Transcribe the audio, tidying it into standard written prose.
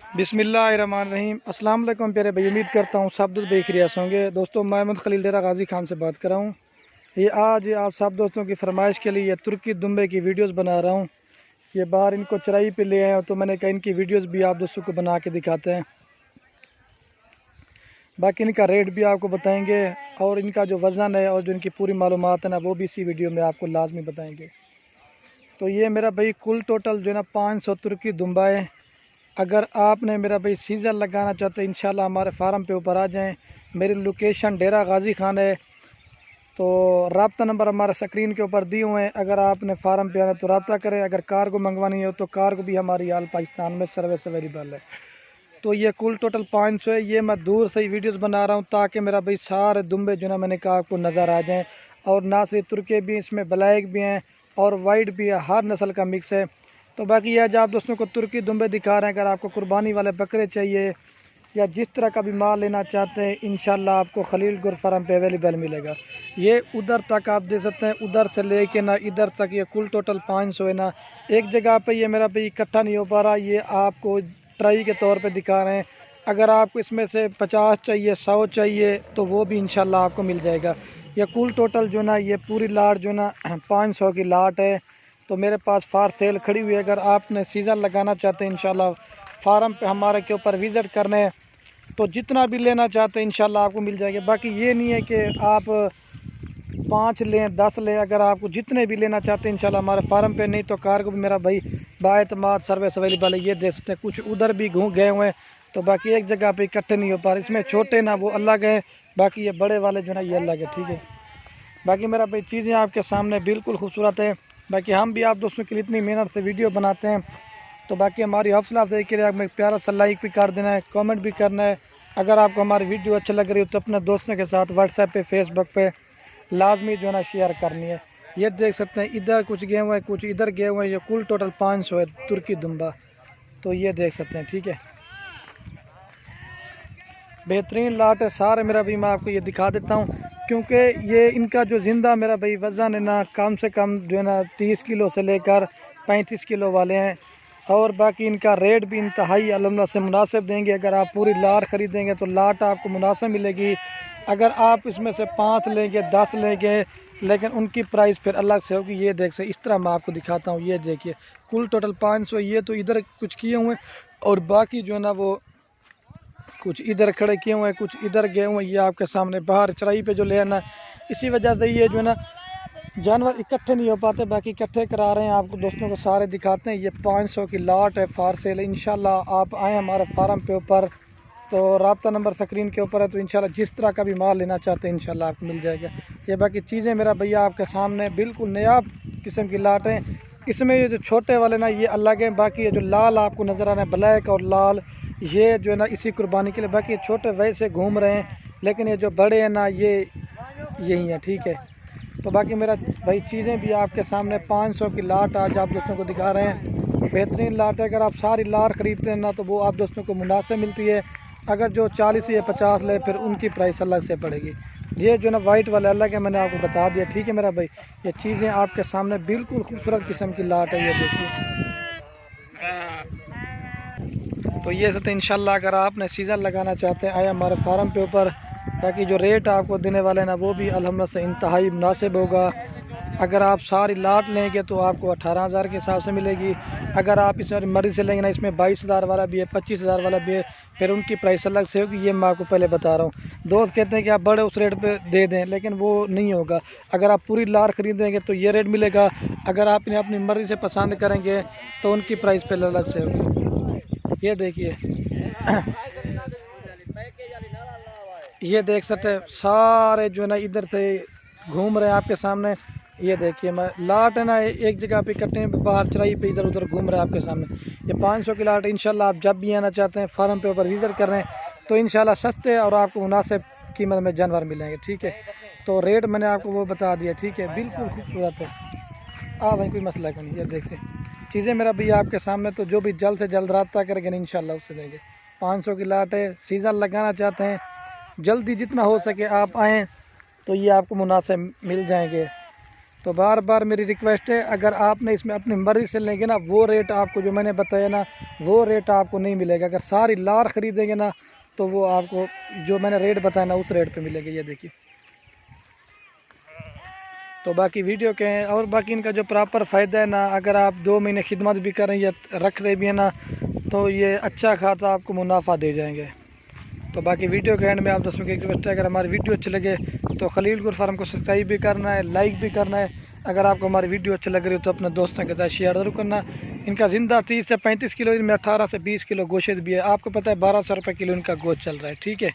बिस्मिल्लाहिर्रहमानिर्रहीम। अस्सलाम वालेकुम प्यारे भाई, उम्मीद करता हूँ सब दोस्त बेखिरियत होंगे। दोस्तों, मैं मोहम्मद खलील डेरा गाजी खान से बात कर रहा हूँ। ये आज आप सब दोस्तों की फरमाइश के लिए तुर्की दुम्बे की वीडियोस बना रहा हूँ। ये बाहर इनको चराई पे ले आए तो मैंने कहा इनकी वीडियोस भी आप दोस्तों को बना के दिखाते हैं। बाकी इनका रेट भी आपको बताएंगे और इनका जो वज़न है और जो इनकी पूरी मालूमात है ना, वो भी इसी वीडियो में आपको लाजमी बताएँगे। तो ये मेरा भाई कुल टोटल जो है ना 500 तुर्की दुम्बा है। अगर आपने मेरा भाई सीज़न लगाना चाहते हैं इंशाल्लाह हमारे फार्म पे ऊपर आ जाएं। मेरी लोकेशन डेरा गाजी खान है, तो रब्ता नंबर हमारे स्क्रीन के ऊपर दिए हुए हैं। अगर आपने फार्म पे आना तो रब्ता करें। अगर कार को मंगवानी हो तो कार को भी हमारी आल पाकिस्तान में सर्विस अवेलेबल है। तो ये कुल टोटल 500 है। ये मैं दूर से ही वीडियोस बना रहा हूँ ताकि मेरा भाई सारे दुम्बे जो ना मैंने कहा आपको नज़र आ जाएँ। और ना सिर्फ तुर्के भी, इसमें ब्लैक भी हैं और वाइट भी है, हर नस्ल का मिक्स है। तो बाकी आज आप दोस्तों को तुर्की दुम्बे दिखा रहे हैं। अगर आपको कुर्बानी वाले बकरे चाहिए या जिस तरह का भी माल लेना चाहते हैं इंशाल्लाह आपको खलील गुर फार्म पे अवेलेबल मिलेगा। ये उधर तक आप दे सकते हैं, उधर से लेके ना इधर तक ये कुल टोटल 500 है ना। एक जगह पे ये मेरा भाई इकट्ठा नहीं हो पा रहा, ये आपको ट्राई के तौर पे दिखा रहे हैं। अगर आपको इसमें से 50 चाहिए, 100 चाहिए तो वो भी इंशाल्लाह आपको मिल जाएगा। ये कुल टोटल जो ना ये पूरी लाट जो ना 500 की लाट है। तो मेरे पास फार सेल खड़ी हुई है। अगर आपने सीज़न लगाना चाहते हैं इंशाल्लाह फार्म पे हमारे के ऊपर विज़िट करने तो जितना भी लेना चाहते हैं इंशाल्लाह आपको मिल जाएगा। बाकी ये नहीं है कि आप 5 लें 10 लें, अगर आपको जितने भी लेना चाहते हैं इंशाल्लाह हमारे फार्म पे, नहीं तो कार को भी मेरा भाई बाएतमाद सर्विस अवेलेबल है। ये देख सकते हैं कुछ उधर भी घूम गए हुए हैं, तो बाकी एक जगह पे इकट्ठे नहीं हो पा रहे। इसमें छोटे ना वो अलग है, बाकी ये बड़े वाले जो ना ये अलग है, ठीक है। बाकी मेरा भाई चीज़ें आपके सामने बिल्कुल खूबसूरत है। बाकी हम भी आप दोस्तों के लिए इतनी मेहनत से वीडियो बनाते हैं, तो बाकी हमारी हौसला अफजाई के लिए आपको एक प्यारा सा लाइक भी कर देना है, कमेंट भी करना है। अगर आपको हमारी वीडियो अच्छी लग रही हो तो अपने दोस्तों के साथ व्हाट्सएप पे, फेसबुक पे लाजमी जो है ना शेयर करनी है। ये देख सकते हैं इधर कुछ गए हुए हैं, कुछ इधर गए हुए हैं। ये कुल टोटल 500 है तुर्की दुम्बा। तो ये देख सकते हैं, ठीक है। बेहतरीन लाट है सारे मेरा भाई, मैं आपको ये दिखा देता हूँ क्योंकि ये इनका जो ज़िंदा मेरा भाई वज़न है ना कम से कम जो है ना 30 किलो से लेकर 35 किलो वाले हैं। और बाकी इनका रेट भी इंतहाई अल्हम्दुलिल्लाह से मुनासिब देंगे। अगर आप पूरी लाट ख़रीदेंगे तो लाट आपको मुनासिब मिलेगी। अगर आप इसमें से 5 लेंगे 10 लेंगे लेकिन उनकी प्राइस फिर अलग से होगी। ये देख से इस तरह मैं आपको दिखाता हूँ। ये देखिए कुल टोटल 500। ये तो इधर कुछ किए हुए और बाकी जो है ना वो कुछ इधर खड़े किए हुए हैं, कुछ इधर गए हुए हैं। ये आपके सामने बाहर चराई पे जो ले आना, इसी वजह से ये जो है ना जानवर इकट्ठे नहीं हो पाते। बाकी इकट्ठे करा रहे हैं, आपको दोस्तों को सारे दिखाते हैं। ये 500 की लाट है, फार सेल। इंशाल्लाह आप आएँ हमारे फार्म पे ऊपर, तो रब्ता नंबर स्क्रीन के ऊपर है। तो इंशाल्लाह जिस तरह का भी माल लेना चाहते हैं इंशाल्लाह आपको मिल जाएगा। ये बाकी चीज़ें मेरा भैया आपके सामने बिल्कुल नया किस्म की लाट हैं। इसमें ये जो छोटे वाले ना ये अलग हैं, बाकी ये जो लाल आपको नज़र आ रहा है ब्लैक और लाल, ये जो है ना इसी कुर्बानी के लिए। बाकी छोटे वैसे घूम रहे हैं लेकिन ये जो बड़े हैं ना ये यही हैं, ठीक है। तो बाकी मेरा भाई चीज़ें भी आपके सामने 500 की लाट आज आप दोस्तों को दिखा रहे हैं। बेहतरीन लाट है। अगर आप सारी लाट ख़रीदते हैं ना तो वो आप दोस्तों को मुनासिब मिलती है। अगर जो 40 या 50 ले फिर उनकी प्राइस अलग से पड़ेगी। ये जो ना वाइट वाला अलग है, मैंने आपको बता दिया, ठीक है मेरा भाई। ये चीज़ें आपके सामने बिल्कुल खूबसूरत किस्म की लाट है, ये देखिए। तो ये सब इंशाल्लाह अगर आपने सीज़न लगाना चाहते हैं आए हमारे फार्म पे ऊपर। बाकी जो रेट आपको देने वाले हैं ना वो भी अल्हम्दुलिल्लाह से इंतहाई मुनासिब होगा। अगर आप सारी लाट लेंगे तो आपको 18,000 के हिसाब से मिलेगी। अगर आप इस मर्जी से लेंगे ना, इसमें 22,000 वाला भी है, 25,000 वाला भी है, फिर उनकी प्राइस अलग से होगी। ये मैं आपको पहले बता रहा हूँ। दोस्त कहते हैं कि आप बड़े उस रेट पे दे दें, लेकिन वो नहीं होगा। अगर आप पूरी लाट ख़रीदेंगे तो ये रेट मिलेगा। अगर आप इन्हें अपनी मर्ज़ी से पसंद करेंगे तो उनकी प्राइस पहले अलग से होगी। ये देखिए ये देख सकते हैं सारे जो है ना इधर से घूम रहे हैं आपके सामने। ये देखिए मैं लाट है ना एक जगह पे इकट्ठे बाहर चराई पे इधर उधर घूम रहे हैं आपके सामने। ये 500 की लाट है। इंशाल्लाह आप जब भी आना चाहते हैं फार्म पे ऊपर विज़िट कर रहे हैं तो इंशाल्लाह सस्ते और आपको मुनासिब कीमत में जानवर मिलेंगे, ठीक है। तो रेट मैंने आपको वो बता दिया, ठीक है। बिल्कुल खूबसूरत है। भाई कोई मसला का नहीं। ये देख से चीज़ें मेरा भैया आपके सामने, तो जो भी जल्द से जल्द रब्ता करेंगे इंशाल्लाह उससे देंगे। 500 की लाट है। सीज़न लगाना चाहते हैं जल्दी जितना हो सके आप आएँ तो ये आपको मुनासिब मिल जाएंगे। तो बार बार मेरी रिक्वेस्ट है, अगर आपने इसमें अपनी मर्ज़ी से लेंगे ना, वो रेट आपको जो मैंने बताया ना, वो रेट आपको नहीं मिलेगा। अगर सारी लार ख़रीदेंगे ना तो वो आपको जो मैंने रेट बताया ना उस रेट पे मिलेंगे। ये देखिए। तो बाकी वीडियो के हैं, और बाकी इनका जो प्रॉपर फ़ायदा है ना, अगर आप 2 महीने खिदमत भी करें या रख रहे भी हैं ना, तो ये अच्छा खासा आपको मुनाफा दे जाएंगे। तो बाकी वीडियो के एंड में आप दोस्तों की रिक्वेस्ट है, अगर हमारी वीडियो अच्छी लगे तो खलील गुर फार्म को सब्सक्राइब भी करना है, लाइक भी करना है। अगर आपको हमारी वीडियो अच्छी लग रही हो तो अपने दोस्तों के साथ शेयर जरूर करना। इनका ज़िंदा 30 से 35 किलो, इनमें 18 से 20 किलो गोश्त भी है। आपको पता है 1200 रुपये किलो इनका गोश्त चल रहा है। ठीक है।